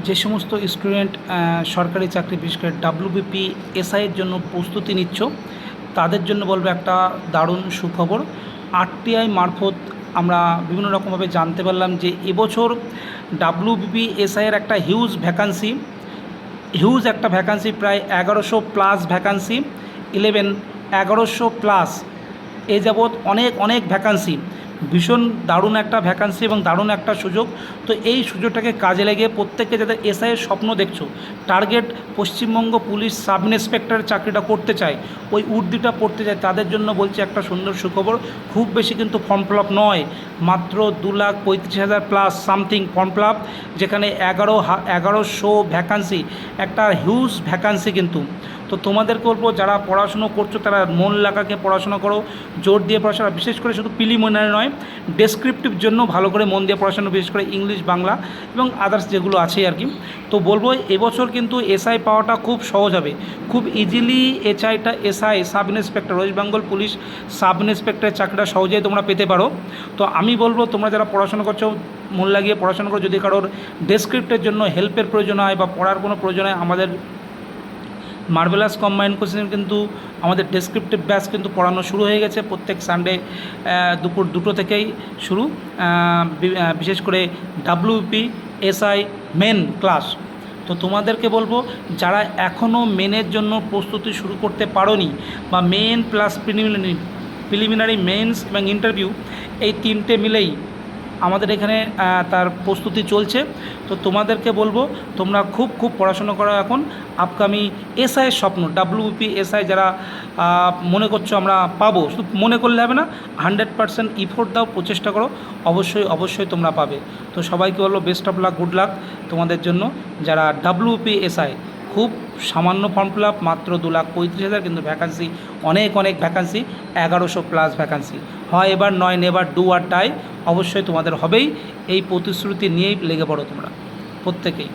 যে সমস্ত স্টুডেন্ট সরকারি চাকরি বিশেষ করে ডাব্লিউবিপি এসআইয়ের জন্য প্রস্তুতি নিচ্ছ তাদের জন্য বলবো একটা দারুণ সুখবর। আরটিআই মারফত আমরা বিভিন্ন রকমভাবে জানতে পারলাম যে এবছর ডাব্লিউবিপি এসআইয়ের একটা হিউজ একটা ভ্যাকান্সি প্রায় 1100+ ভ্যাকান্সি 1100+ এ যাবৎ অনেক ভ্যাকান্সি, ভীষণ দারুণ একটা ভ্যাকান্সি এবং দারুণ একটা সুযোগ। তো এই সুযোগটাকে কাজে লাগিয়ে প্রত্যেককে যাদের এসআইয়ের স্বপ্ন দেখছো, টার্গেট পশ্চিমবঙ্গ পুলিশ সাব ইন্সপেক্টরের চাকরিটা করতে চায়, ওই উর্দিটা পড়তে চায়, তাদের জন্য বলছি একটা সুন্দর সুখবর। খুব বেশি কিন্তু ফর্ম ফিল আপ নয়, মাত্র 2,35,000+ সামথিং ফর্ম ফিল আপ, যেখানে 1100 ভ্যাকান্সি, একটা হিউজ ভ্যাকান্সি কিন্তু। তো তোমাদেরকে বলবো যারা পড়াশুনো করছো তারা মন লাগাকে পড়াশোনা করো, জোর দিয়ে পড়াশোনা, বিশেষ করে শুধু প্রিলিমিনারি নয়, ডেসক্রিপটিভ জন্য ভালো করে মন দিয়ে পড়াশোনা, বিশেষ করে ইংলিশ, বাংলা এবং আদার্স যেগুলো আছে আর কি। তো বলবো এবছর কিন্তু এসআই পাওয়াটা খুব সহজ হবে, খুব easily SI sub inspector, West Bengal police sub ইন্সপেক্টরের চাকরিটা সহজেই তোমরা পেতে পারো। তো আমি বলবো তোমরা যারা পড়াশোনা করছো মন লাগিয়ে পড়াশোনা করো। যদি কারোর ডেসক্রিপ্টের জন্য হেল্পের প্রয়োজন হয় বা পড়ার কোনো প্রয়োজন হয়, আমাদের মার্ভেলাস কম্বাইন্ড কোচিং কিন্তু আমাদের ডেসক্রিপটিভ ব্যাচ কিন্তু পড়ানো শুরু হয়ে গেছে। প্রত্যেক সানডে দুপুর 2টো থেকেই শুরু, বিশেষ করে ডাব্লিউপি এসআই মেন ক্লাস। তো তোমাদেরকে বলবো যারা এখনও মেনের জন্য প্রস্তুতি শুরু করতে পারোনি, বা মেন প্লাস প্রিলিমিনারি মেন্স এবং ইন্টারভিউ এই 3টে মিলেই আমাদের এখানে তার প্রস্তুতি চলছে। তো তোমাদেরকে বলবো তোমরা খুব পড়াশোনা করো এখন। আপকামিং এসআইয়ের স্বপ্ন, ডাব্লিউপি এসআই যারা মনে করছো আমরা পাবো, শুধু মনে করলে হবে না, 100% ইফোর্ট দাও, প্রচেষ্টা করো, অবশ্যই তোমরা পাবে। তো সবাইকে বলবো best of luck, good luck তোমাদের জন্য। যারা ডাব্লিউপি এসআই, খুব সামান্য ফর্ম ফিল আপ, মাত্র 2,35,000, কিন্তু ভ্যাকান্সি অনেক ভ্যাকান্সি, 1100+ ভ্যাকান্সি। হয় এবার নয় নেবার, ডু আর ডাই, অবশ্যই তোমাদের হবেই। এই প্রতিশ্রুতি নিয়েই লেগে পড়ো তোমরা প্রত্যেকেই।